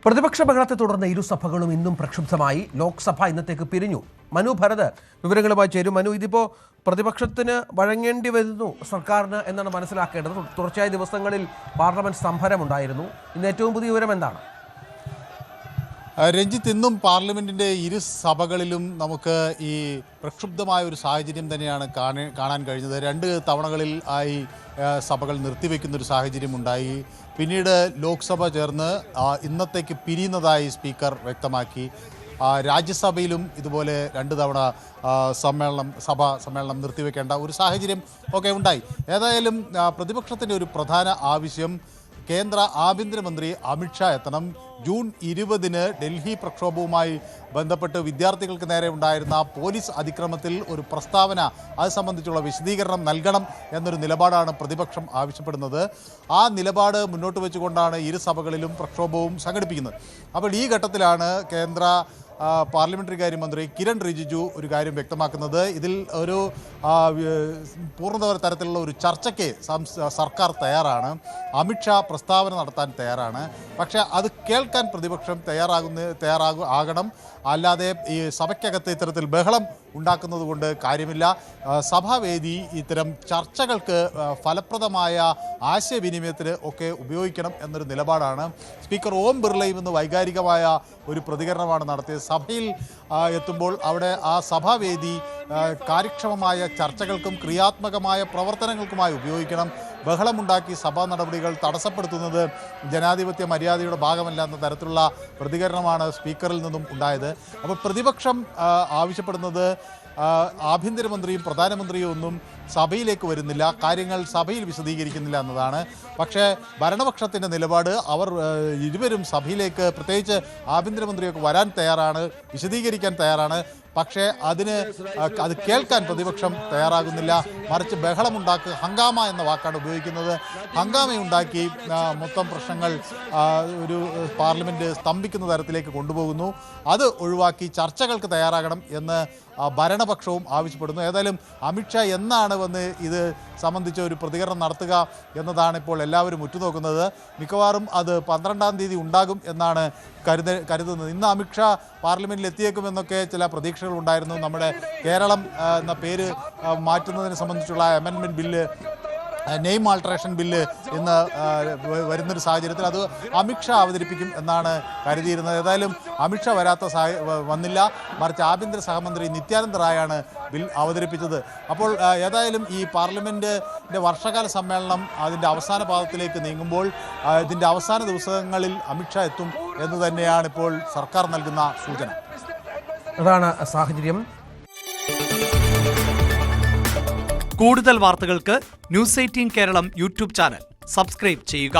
പ്രതിപക്ഷ ബഹളത്തെ തുടർന്ന് ഇരുസഭകളും ഇന്നും പ്രക്ഷുബ്ധമായി. ലോക്സഭ ഇന്നത്തേക്ക് പിരിഞ്ഞു. മനു ഭരത് വിവരങ്ങളുമായി ചേരും. മനു, ഇതിപ്പോൾ പ്രതിപക്ഷത്തിന് വഴങ്ങേണ്ടി വരുന്നു സർക്കാരിന് എന്നാണ് മനസ്സിലാക്കേണ്ടത്. തുടർച്ചയായ ദിവസങ്ങളിൽ പാർലമെന്റ് സ്തംഭനമുണ്ടായിരുന്നു. ഇന്ന് ഏറ്റവും പുതിയ വിവരം എന്താണ്? രഞ്ജിത്ത്, ഇന്നും പാർലമെൻറ്റിൻ്റെ ഇരു സഭകളിലും നമുക്ക് ഈ പ്രക്ഷുബ്ധമായ ഒരു സാഹചര്യം തന്നെയാണ് കാണാൻ കഴിഞ്ഞത്. 2 തവണകളിൽ ആയി സഭകൾ നിർത്തിവെക്കുന്നൊരു സാഹചര്യം ഉണ്ടായി. പിന്നീട് ലോക്സഭ ചേർന്ന് ഇന്നത്തേക്ക് പിരിയുന്നതായി സ്പീക്കർ വ്യക്തമാക്കി. രാജ്യസഭയിലും ഇതുപോലെ 2 തവണ സമ്മേളനം നിർത്തിവെക്കേണ്ട ഒരു സാഹചര്യം ഒക്കെ ഉണ്ടായി. ഏതായാലും പ്രതിപക്ഷത്തിൻ്റെ ഒരു പ്രധാന ആവശ്യം കേന്ദ്ര ആഭ്യന്തരമന്ത്രി അമിത്ഷാ എത്തണം. ജൂൺ 20-ന് ഡൽഹി പ്രക്ഷോഭവുമായി ബന്ധപ്പെട്ട് വിദ്യാർത്ഥികൾക്ക് നേരെ ഉണ്ടായിരുന്ന പോലീസ് അതിക്രമത്തിൽ ഒരു പ്രസ്താവന, അത് സംബന്ധിച്ചുള്ള വിശദീകരണം നൽകണം എന്നൊരു നിലപാടാണ് പ്രതിപക്ഷം ആവശ്യപ്പെടുന്നത്. ആ നിലപാട് മുന്നോട്ട് വെച്ചുകൊണ്ടാണ് ഇരു സഭകളിലും പ്രക്ഷോഭവും സംഘടിപ്പിക്കുന്നത്. അപ്പോൾ ഈ ഘട്ടത്തിലാണ് കേന്ദ്ര പാർലമെൻ്ററി കാര്യമന്ത്രി കിരൺ റിജിജു ഒരു കാര്യം വ്യക്തമാക്കുന്നത്. ഇതിൽ ഒരു പൂർണ്ണ തരത്തിലുള്ള ഒരു ചർച്ചയ്ക്ക് സർക്കാർ തയ്യാറാണ്. അമിത്ഷാ പ്രസ്താവന നടത്താൻ തയ്യാറാണ്. പക്ഷേ അത് കേൾക്കാൻ പ്രതിപക്ഷം ആകണം. അല്ലാതെ ഈ സഭയ്ക്കകത്ത് ഇത്തരത്തിൽ ബഹളം ഉണ്ടാക്കുന്നത് കൊണ്ട് കാര്യമില്ല. സഭാവേദി ഇത്തരം ചർച്ചകൾക്ക് ഫലപ്രദമായ ആശയവിനിമയത്തിന് ഒക്കെ ഉപയോഗിക്കണം എന്നൊരു നിലപാടാണ്. സ്പീക്കർ ഓം ബിർളയും ഇന്ന് വൈകാരികമായ ഒരു പ്രതികരണമാണ് നടത്തിയത്. സഭയിൽ എത്തുമ്പോൾ അവിടെ ആ സഭാവേദി കാര്യക്ഷമമായ ചർച്ചകൾക്കും ക്രിയാത്മകമായ പ്രവർത്തനങ്ങൾക്കുമായി ഉപയോഗിക്കണം. ബഹളമുണ്ടാക്കി സഭാ നടപടികൾ തടസ്സപ്പെടുത്തുന്നത് ജനാധിപത്യ മര്യാദയുടെ ഭാഗമല്ല എന്ന തരത്തിലുള്ള പ്രതികരണമാണ് സ്പീക്കറിൽ നിന്നും ഉണ്ടായത്. അപ്പോൾ പ്രതിപക്ഷം ആവശ്യപ്പെടുന്നത് ആഭ്യന്തരമന്ത്രിയും പ്രധാനമന്ത്രിയും ഒന്നും സഭയിലേക്ക് വരുന്നില്ല, കാര്യങ്ങൾ സഭയിൽ വിശദീകരിക്കുന്നില്ല എന്നതാണ്. പക്ഷേ ഭരണപക്ഷത്തിൻ്റെ നിലപാട് അവർ ഇരുവരും സഭയിലേക്ക്, പ്രത്യേകിച്ച് ആഭ്യന്തരമന്ത്രിയൊക്കെ വരാൻ തയ്യാറാണ്, വിശദീകരിക്കാൻ തയ്യാറാണ്. പക്ഷേ അത് കേൾക്കാൻ പ്രതിപക്ഷം തയ്യാറാകുന്നില്ല. മറിച്ച് ബഹളമുണ്ടാക്കുക, ഹംഗാമ എന്ന വാക്കാണ് ഉപയോഗിക്കുന്നത്. ഹംഗാമയുണ്ടാക്കി മൊത്തം പ്രശ്നങ്ങൾ ഒരു പാർലമെൻറ്റ് സ്തംഭിക്കുന്ന തരത്തിലേക്ക് കൊണ്ടുപോകുന്നു. അത് ഒഴിവാക്കി ചർച്ചകൾക്ക് തയ്യാറാകണം എന്ന് ഭരണപക്ഷവും ആവശ്യപ്പെടുന്നു. ഏതായാലും അമിത്ഷാ എന്നാണ് വന്ന് ഇത് സംബന്ധിച്ച ഒരു പ്രതികരണം നടത്തുക എന്നതാണ് ഇപ്പോൾ എല്ലാവരും ഉറ്റുനോക്കുന്നത്. മിക്കവാറും അത് 12-ാം തീയതി ഉണ്ടാകും എന്നാണ് കരുതുന്നത്. ഇന്ന് അമിത്ഷാ പാർലമെൻറ്റിൽ എത്തിയേക്കുമെന്നൊക്കെ ചില പ്രതീക്ഷകൾ ഉണ്ടായിരുന്നു. നമ്മുടെ കേരളം എന്ന പേര് മാറ്റുന്നതിനെ സംബന്ധിച്ചുള്ള amendment bill, name alteration bill ഇന്ന് വരുന്നൊരു സാഹചര്യത്തിൽ അത് അമിത്ഷാ അവതരിപ്പിക്കും എന്നാണ് കരുതിയിരുന്നത്. ഏതായാലും അമിത്ഷാ വന്നില്ല. മറിച്ച് ആഭ്യന്തര സഹമന്ത്രി നിത്യാനന്ദ റായാണ് ബിൽ അവതരിപ്പിച്ചത്. അപ്പോൾ ഏതായാലും ഈ പാർലമെൻറ്റിൻ്റെ വർഷകാല സമ്മേളനം അതിൻ്റെ അവസാന പാദത്തിലേക്ക് നീങ്ങുമ്പോൾ ഇതിൻ്റെ അവസാന ദിവസങ്ങളിൽ അമിത്ഷാ എത്തും എന്ന് തന്നെയാണ് ഇപ്പോൾ സർക്കാർ നൽകുന്ന സൂചന. അതാണ് സാഹചര്യം. കൂടുതൽ വാർത്തകൾക്ക് news 18 Keralam YouTube channel subscribe ചെയ്യുക.